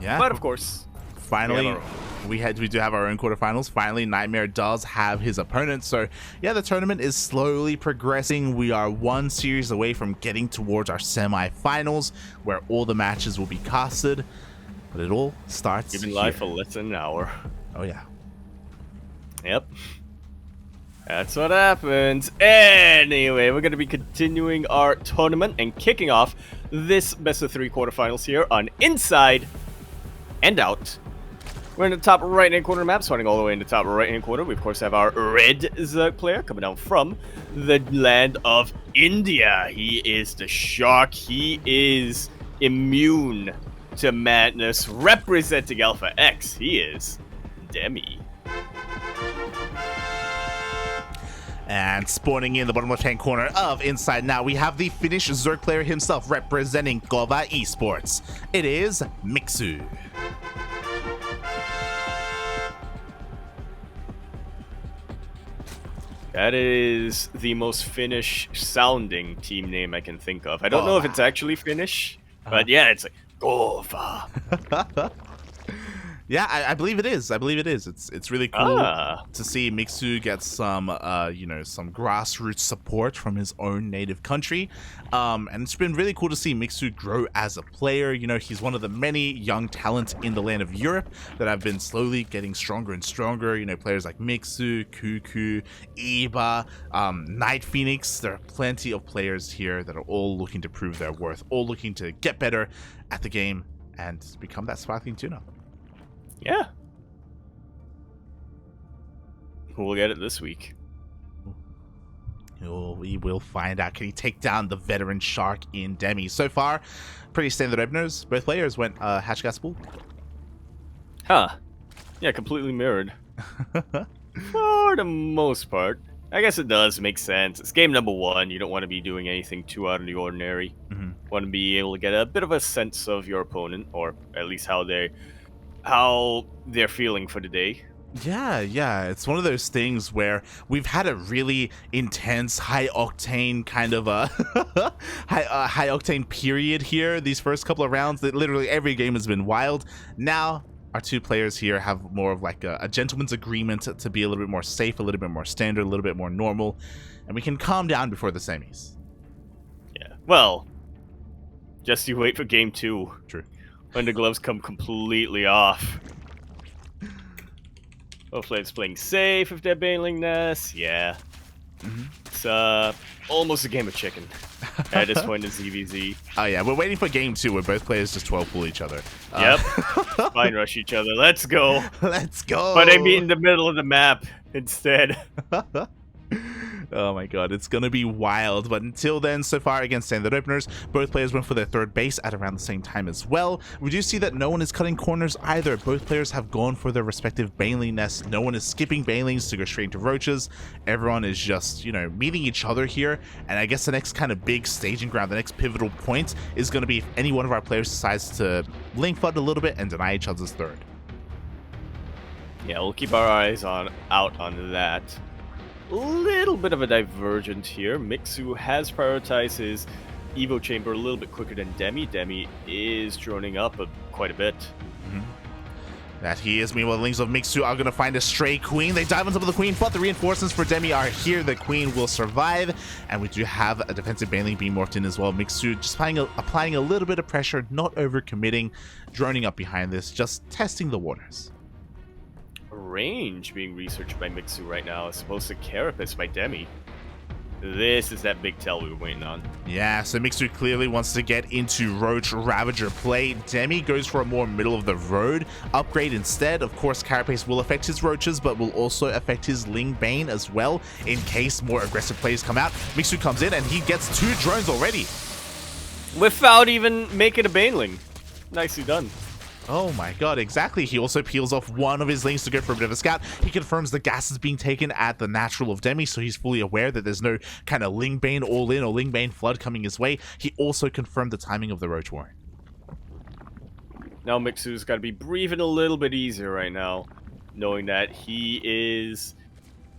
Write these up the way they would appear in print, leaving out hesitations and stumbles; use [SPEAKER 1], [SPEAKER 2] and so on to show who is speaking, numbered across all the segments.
[SPEAKER 1] Yeah.
[SPEAKER 2] But of course,
[SPEAKER 1] Finally, we do have our own quarterfinals. Finally, Nightmare does have his opponent. So yeah, the tournament is slowly progressing. We are one series away from getting towards our semi-finals, where all the matches will be casted. But it all starts
[SPEAKER 2] You've been
[SPEAKER 1] here.
[SPEAKER 2] live for less than an hour.
[SPEAKER 1] Oh yeah.
[SPEAKER 2] Yep. That's what happens. Anyway, we're going to be continuing our tournament and kicking off this best of 3 quarterfinals here on Inside and Out. We're in the top right-hand corner map, starting all the way in the top right-hand corner. We, of course, have our red ZvZ player coming down from the land of India. He is the shark. He is immune to madness. Representing Alpha X, he is Demi.
[SPEAKER 1] And spawning in the bottom left-hand corner of Inside Now, we have the Finnish Zerg player himself representing Kova Esports. It is Mixu.
[SPEAKER 2] That is the most Finnish-sounding team name I can think of. I don't know if it's actually Finnish, but yeah, it's like Kova.
[SPEAKER 1] Yeah, I believe it is. I believe it is. It's really cool to see Mixu get some some grassroots support from his own native country. And it's been really cool to see Mixu grow as a player. You know, he's one of the many young talents in the land of Europe that have been slowly getting stronger and stronger. You know, players like Mixu, Cuckoo, Iba, Night Phoenix. There are plenty of players here that are all looking to prove their worth, all looking to get better at the game and become that Sparkling Tuna.
[SPEAKER 2] Yeah. We'll get it this week.
[SPEAKER 1] We will find out. Can he take down the veteran shark in Demi? So far, pretty standard openers. Both players went hatch gas pool.
[SPEAKER 2] Huh. Yeah, completely mirrored. For the most part. I guess it does make sense. It's game number 1. You don't want to be doing anything too out of the ordinary. Want to be able to get a bit of a sense of your opponent, or at least how they're feeling for the day.
[SPEAKER 1] Yeah, it's one of those things where we've had a really intense, high-octane kind of a high-octane period here. These first couple of rounds, that literally every game has been wild. Now, our two players here have more of like a gentleman's agreement to be a little bit more safe, a little bit more standard, a little bit more normal, and we can calm down before the semis.
[SPEAKER 2] Yeah, well, just you wait for game 2.
[SPEAKER 1] True.
[SPEAKER 2] When the gloves come completely off. Hopefully it's playing safe if they're bailing this. Yeah. It's almost a game of chicken at this point in ZvZ.
[SPEAKER 1] Oh yeah, we're waiting for game 2 where both players just 12 pull each other.
[SPEAKER 2] Yep. Fine rush each other. Let's go.
[SPEAKER 1] Let's go.
[SPEAKER 2] But they meet in the middle of the map instead.
[SPEAKER 1] Oh my god, it's gonna be wild. But until then, so far against standard openers, both players went for their third base at around the same time as well. We do see that no one is cutting corners either. Both players have gone for their respective bailing nests. No one is skipping bailings to go straight into roaches. Everyone is just, meeting each other here. And I guess the next kind of big staging ground, the next pivotal point is going to be if any one of our players decides to link FUD a little bit and deny each other's third.
[SPEAKER 2] Yeah, we'll keep our eyes out on that. Little bit of a divergent here. Mixu has prioritized his Evo chamber a little bit quicker than Demi. Demi is droning up quite a bit.
[SPEAKER 1] That he is. Meanwhile, the Lings of Mixu are going to find a stray queen. They dive on top of the queen, but the reinforcements for Demi are here. The queen will survive, and we do have a defensive bailing being morphed in as well. Mixu just applying a little bit of pressure, not overcommitting, droning up behind this, just testing the waters.
[SPEAKER 2] Range being researched by Mixu right now as opposed to Carapace by Demi. This is that big tell we were waiting on.
[SPEAKER 1] Yeah, so Mixu clearly wants to get into Roach Ravager play. Demi goes for a more middle of the road upgrade instead. Of course, Carapace will affect his roaches, but will also affect his Ling Bane as well in case more aggressive plays come out. Mixu comes in and he gets 2 drones already.
[SPEAKER 2] Without even making a Baneling. Nicely done.
[SPEAKER 1] Oh my god, exactly. He also peels off one of his Lings to go for a bit of a scout. He confirms the gas is being taken at the natural of Demi, so he's fully aware that there's no kind of Ling Bane all in or Ling Bane flood coming his way. He also confirmed the timing of the Roach Warren.
[SPEAKER 2] Now Mixu's got to be breathing a little bit easier right now, knowing that he is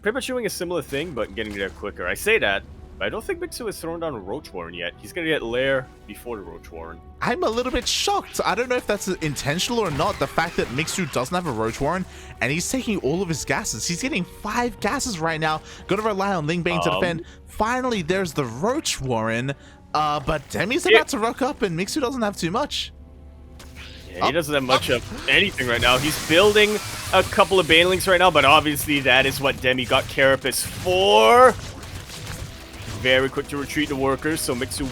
[SPEAKER 2] pretty much doing a similar thing, but getting there quicker. I say that But I don't think Mixu has thrown down a Roach Warren yet. He's going to get Lair before the Roach Warren.
[SPEAKER 1] I'm a little bit shocked. I don't know if that's intentional or not. The fact that Mixu doesn't have a Roach Warren and he's taking all of his gases. He's getting 5 gases right now. Going to rely on Ling Bang to defend. Finally, there's the Roach Warren. But Demi's about to rock up and Mixu doesn't have too much.
[SPEAKER 2] Yeah, he doesn't have much of anything right now. He's building a couple of Banelings right now, but obviously that is what Demi got Carapace for. Very quick to retreat the workers, so Mixu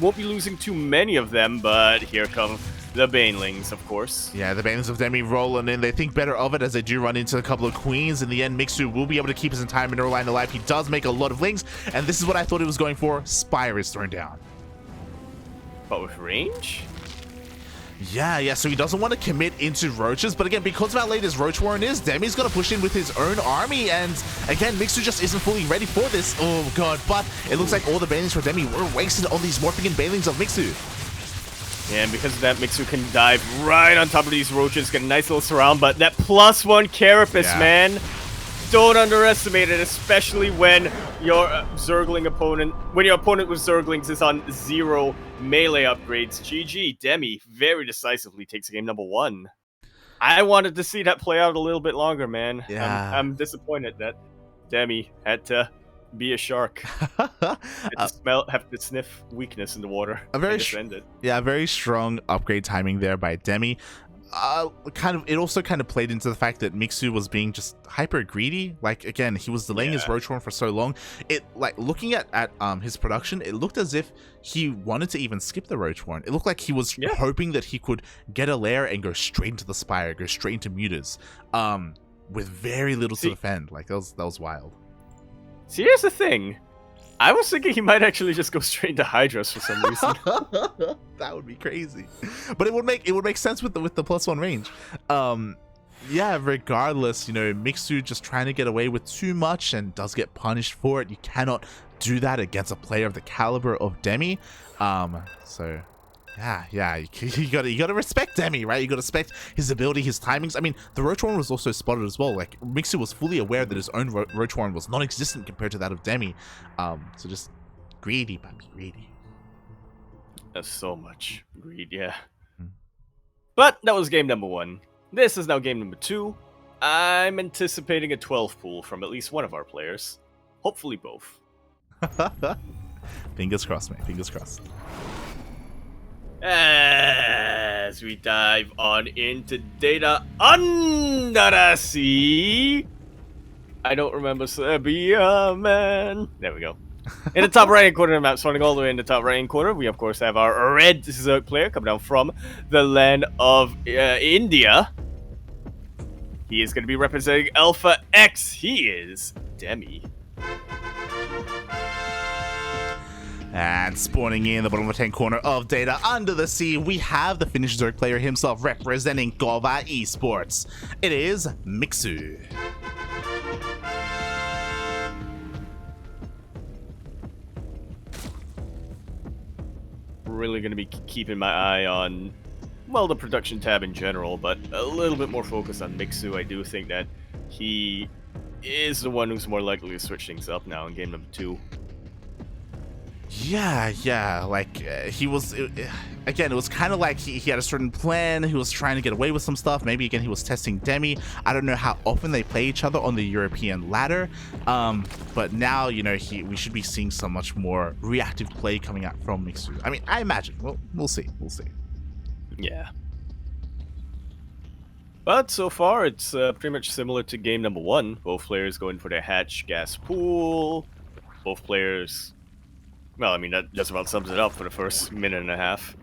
[SPEAKER 2] won't be losing too many of them, but here come the Banelings, of course.
[SPEAKER 1] Yeah, the Banelings of Demi rolling in. They think better of it as they do run into a couple of queens. In the end, Mixu will be able to keep his entire mineral line alive. He does make a lot of lings, and this is what I thought he was going for. Spire is thrown down.
[SPEAKER 2] But with range?
[SPEAKER 1] Yeah, so he doesn't want to commit into roaches, but again, because of how late his Roach Warren is, Demi's going to push in with his own army, and again, Mixu just isn't fully ready for this. Oh god, but it looks like all the Banelings for Demi were wasted on these morphing and Banelings of Mixu.
[SPEAKER 2] Yeah, and because of that, Mixu can dive right on top of these roaches, get a nice little surround, but that +1 Carapace, man, don't underestimate it, especially when your Zergling opponent, when your opponent with Zerglings is on 0 melee upgrades. GG, Demi very decisively takes game number 1. I wanted to see that play out a little bit longer, man.
[SPEAKER 1] Yeah.
[SPEAKER 2] I'm disappointed that Demi had to be a shark. Have to sniff weakness in the water.
[SPEAKER 1] A very strong upgrade timing there by Demi. It also kind of played into the fact that Mixu was being just hyper greedy. Like, again, he was delaying his Roach Warren for so long. It, like, looking at his production, it looked as if he wanted to even skip the Roach Warren. It looked like he was hoping that he could get a lair and go straight into the Spire, go straight into Mutas, with very little to defend. Like, that was wild.
[SPEAKER 2] See, here's the thing. I was thinking he might actually just go straight into Hydras for some reason.
[SPEAKER 1] That would be crazy, but it would make sense with the +1 range. Yeah, regardless, you know, Mixu just trying to get away with too much and does get punished for it. You cannot do that against a player of the caliber of Demi. So yeah, you gotta respect Demi, right? You gotta respect his ability, his timings. I mean, the Roach Warren was also spotted as well. Like, Mixu was fully aware that his own Roach Warren was non-existent compared to that of Demi. So just greedy, puppy, greedy.
[SPEAKER 2] That's so much greed, yeah. But that was game number 1. This is now game number 2. I'm anticipating a 12 pool from at least one of our players. Hopefully both.
[SPEAKER 1] Fingers crossed, mate. Fingers crossed.
[SPEAKER 2] As we dive on into data under the sea. I don't remember Serbia, man. There we go. In the top right-hand corner of the map, starting all the way in the top right-hand corner, we of course have our red Zerg player coming down from the land of India. He is going to be representing Alpha X. He is Demi.
[SPEAKER 1] And spawning in the bottom left-hand corner of data under the sea, we have the Finnish Zerg player himself representing Gova Esports. It is Mixu.
[SPEAKER 2] Really going to be keeping my eye on, well, the production tab in general, but a little bit more focused on Mixu. I do think that he is the one who's more likely to switch things up now in game number 2.
[SPEAKER 1] Yeah, like, he was, again, it was kind of like he had a certain plan, he was trying to get away with some stuff, maybe, again, he was testing Demi. I don't know how often they play each other on the European ladder, but now, you know, we should be seeing some much more reactive play coming out from Mixu. I mean, I imagine, we'll see.
[SPEAKER 2] Yeah. But so far, it's pretty much similar to game number 1. Both players going for their hatch gas pool, both players... Well, I mean, that just about sums it up for the first minute and a half.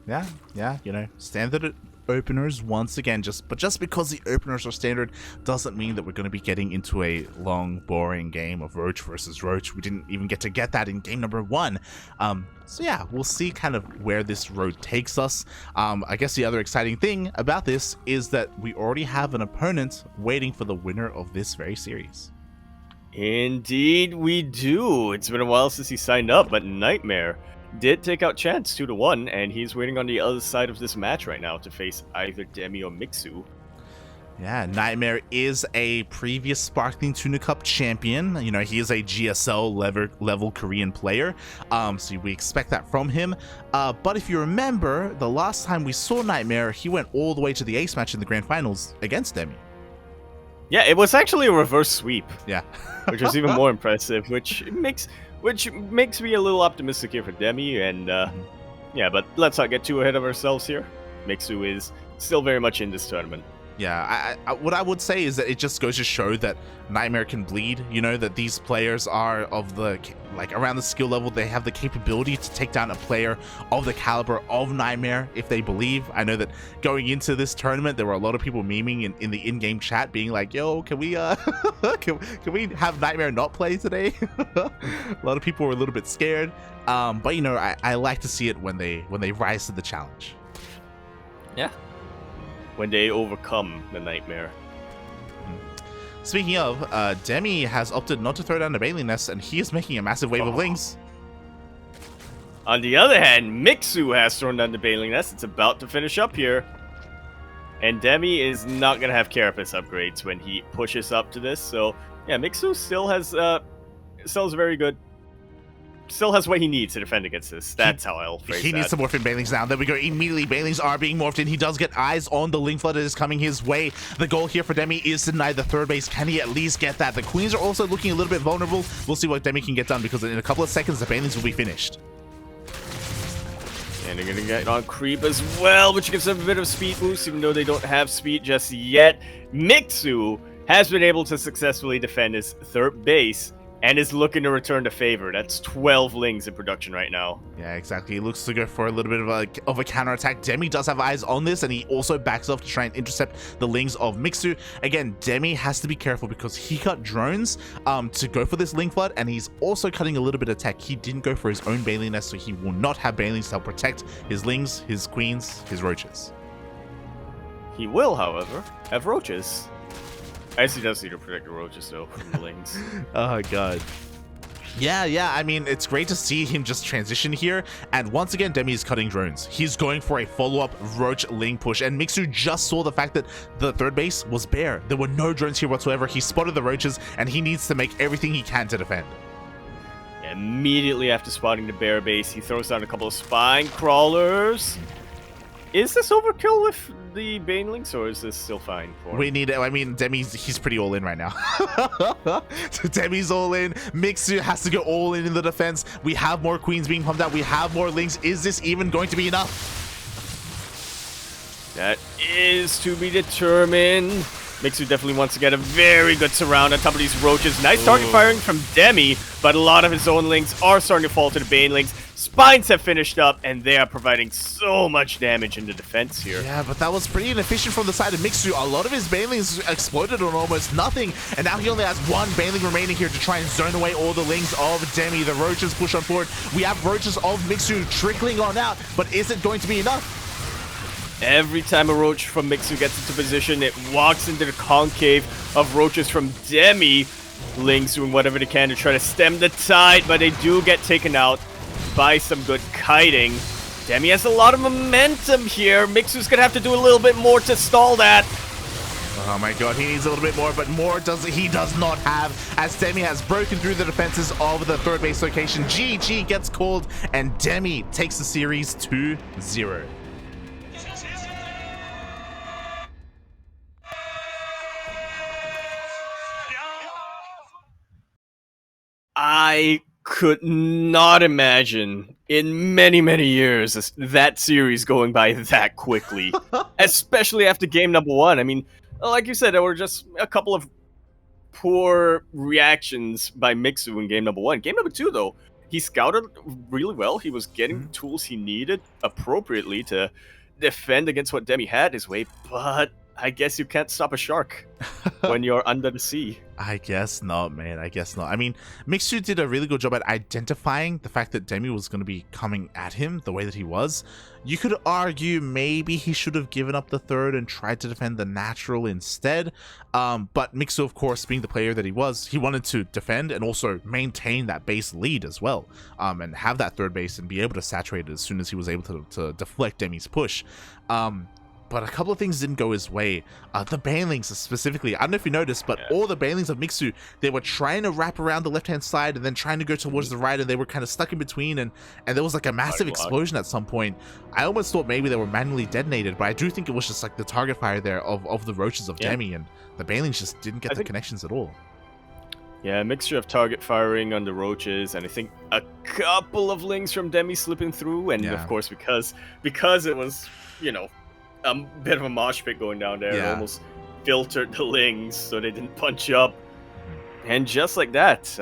[SPEAKER 1] Yeah, you know, standard openers once again. Just because the openers are standard doesn't mean that we're going to be getting into a long, boring game of Roach versus Roach. We didn't even get that in game number 1. So yeah, we'll see kind of where this road takes us. I guess the other exciting thing about this is that we already have an opponent waiting for the winner of this very series.
[SPEAKER 2] Indeed we do. It's been a while since he signed up, but Nightmare did take out Chance 2-1, and he's waiting on the other side of this match right now to face either Demi or Mixu.
[SPEAKER 1] Yeah, Nightmare is a previous Sparkling Tuna Cup champion. You know, he is a GSL level Korean player. So we expect that from him. But if you remember, the last time we saw Nightmare, he went all the way to the ace match in the grand finals against Demi.
[SPEAKER 2] Yeah, it was actually a reverse sweep.
[SPEAKER 1] Yeah.
[SPEAKER 2] Which was even more impressive, which makes me a little optimistic here for Demi. And yeah, but let's not get too ahead of ourselves here. Mixu is still very much in this tournament.
[SPEAKER 1] Yeah, what I would say is that it just goes to show that Nightmare can bleed, you know, that these players are of the, like, around the skill level, they have the capability to take down a player of the caliber of Nightmare if they believe. I know that going into this tournament, there were a lot of people memeing in the in-game chat being like, yo, can we can we have Nightmare not play today? A lot of people were a little bit scared, but you know, I like to see it when they rise to the challenge.
[SPEAKER 2] Yeah. When they overcome the Nightmare.
[SPEAKER 1] Speaking of, Demi has opted not to throw down the Bailey Nest, and he is making a massive wave of Lings.
[SPEAKER 2] On the other hand, Mixu has thrown down the Bailey Nest. It's about to finish up here. And Demi is not going to have Carapace upgrades when he pushes up to this. So, yeah, Mixu still has very good. Still has what he needs to defend against this. That's how I'll phrase that.
[SPEAKER 1] He needs to morph in Bailings now. There we go. Immediately, Bailings are being morphed in. He does get eyes on the Ling Flood that is coming his way. The goal here for Demi is to deny the third base. Can he at least get that? The Queens are also looking a little bit vulnerable. We'll see what Demi can get done, because in a couple of seconds, the Bailings will be finished.
[SPEAKER 2] And they're going to get on creep as well, which gives them a bit of speed boost, even though they don't have speed just yet. Mixu has been able to successfully defend his third base, and is looking to return the favor. That's 12 Lings in production right now.
[SPEAKER 1] Yeah, exactly. He looks to go for a little bit of a counterattack. Demi does have eyes on this, and he also backs off to try and intercept the Lings of Mixu. Again, Demi has to be careful because he cut drones to go for this Ling Flood, and he's also cutting a little bit of tech. He didn't go for his own Bailey Nest, so he will not have Bailings to help protect his Lings, his Queens, his Roaches.
[SPEAKER 2] He will, however, have Roaches. I guess he does need to protect the Roaches, though, from the Lings.
[SPEAKER 1] Oh, God. Yeah, I mean, it's great to see him just transition here. And once again, Demi is cutting drones. He's going for a follow-up Roach Ling push. And Mixu just saw the fact that the third base was bare. There were no drones here whatsoever. He spotted the Roaches, and he needs to make everything he can to defend.
[SPEAKER 2] Immediately after spotting the bear base, he throws down a couple of Spine Crawlers. Is this overkill with the Banelings, or is this still fine for him?
[SPEAKER 1] We need it. I mean, he's pretty all in right now. Demi's all in. Mixu has to go all in the defense. We have more Queens being pumped out. We have more Lings. Is this even going to be enough?
[SPEAKER 2] That is to be determined. Mixu definitely wants to get a very good surround on top of these Roaches. Nice target firing from Demi, but a lot of his own Lings are starting to fall to the Banelings. Spines have finished up, and they are providing so much damage in the defense here.
[SPEAKER 1] Yeah, but that was pretty inefficient from the side of Mixu. A lot of his Banelings exploded on almost nothing, and now he only has one Baneling remaining here to try and zone away all the Lings of Demi. The Roaches push on forward. We have Roaches of Mixu trickling on out, but is it going to be enough?
[SPEAKER 2] Every time a Roach from Mixu gets into position, it walks into the concave of Roaches from Demi. Lings doing whatever they can to try to stem the tide, but they do get taken out by some good kiting. Demi has a lot of momentum here. Mixu's gonna have to do a little bit more to stall that.
[SPEAKER 1] Oh my god, he needs a little bit more, but more he does not have, as Demi has broken through the defenses of the third base location. GG gets called, and Demi takes the series 2-0.
[SPEAKER 2] I could not imagine in many, many years that series going by that quickly, especially after game number one. I mean, like you said, there were just a couple of poor reactions by Mixu in game number one. Game number two, though, he scouted really well. He was getting the tools he needed appropriately to defend against what Demi had his way, but I guess you can't stop a shark when you're under the sea.
[SPEAKER 1] I guess not, man. I guess not. I mean, Mixu did a really good job at identifying the fact that Demi was going to be coming at him the way that he was. You could argue maybe he should have given up the third and tried to defend the natural instead. But Mixu, of course, being the player that he was, he wanted to defend and also maintain that base lead as well. And have that third base and be able to saturate it as soon as he was able to deflect Demi's push. but a couple of things didn't go his way. The banelings specifically, I don't know if you noticed, but all the banelings of Mixu, they were trying to wrap around the left-hand side and then trying to go towards the right, and they were kind of stuck in between, and there was like a massive explosion at some point. I almost thought maybe they were manually detonated, but I do think it was just like the target fire there of the roaches of Demi, and the banelings just didn't get the connections at all.
[SPEAKER 2] Yeah, a mixture of target firing on the roaches, and I think a couple of lings from Demi slipping through, and of course because it was, you know, a bit of a mosh pit going down there, it almost filtered the lings so they didn't punch up. And just like that,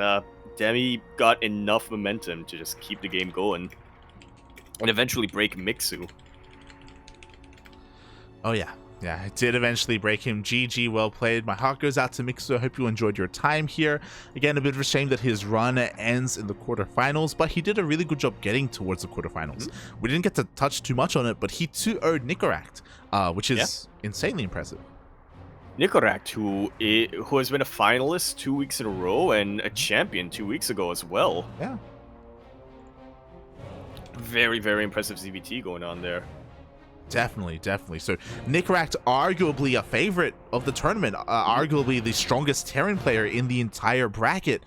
[SPEAKER 2] Demi got enough momentum to just keep the game going and eventually break Mixu.
[SPEAKER 1] Oh yeah. Yeah, it did eventually break him. GG, well played. My heart goes out to Mixu. I hope you enjoyed your time here. Again, a bit of a shame that his run ends in the quarterfinals, but he did a really good job getting towards the quarterfinals. We didn't get to touch too much on it, but he 2-0'd Nicorakt, which is insanely impressive.
[SPEAKER 2] Nicorakt, who has been a finalist 2 weeks in a row and a champion 2 weeks ago as well.
[SPEAKER 1] Yeah.
[SPEAKER 2] Very, very impressive ZvT going on there.
[SPEAKER 1] Definitely. So Nicorakt, arguably a favorite of the tournament, arguably the strongest Terran player in the entire bracket,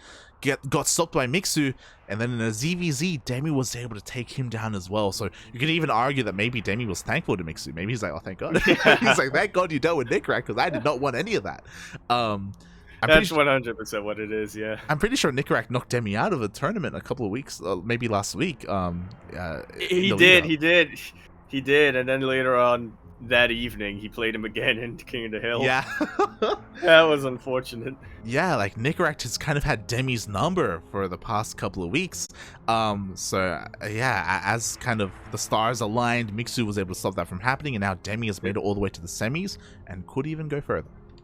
[SPEAKER 1] got stopped by Mixu, and then in a ZvZ, Demi was able to take him down as well. So you could even argue that maybe Demi was thankful to Mixu. Maybe he's like, oh, thank God. He's like, thank God you dealt with Nicorakt, because I did not want any of that.
[SPEAKER 2] That's 100% what it is, yeah.
[SPEAKER 1] I'm pretty sure Nicorakt knocked Demi out of the tournament a couple of weeks, maybe last week.
[SPEAKER 2] He did, and then later on that evening, he played him again in King of the Hill.
[SPEAKER 1] Yeah.
[SPEAKER 2] That was unfortunate.
[SPEAKER 1] Yeah, like Nicorakt has kind of had Demi's number for the past couple of weeks. So yeah, as kind of the stars aligned, Mixu was able to stop that from happening, and now Demi has made it all the way to the semis and could even go further.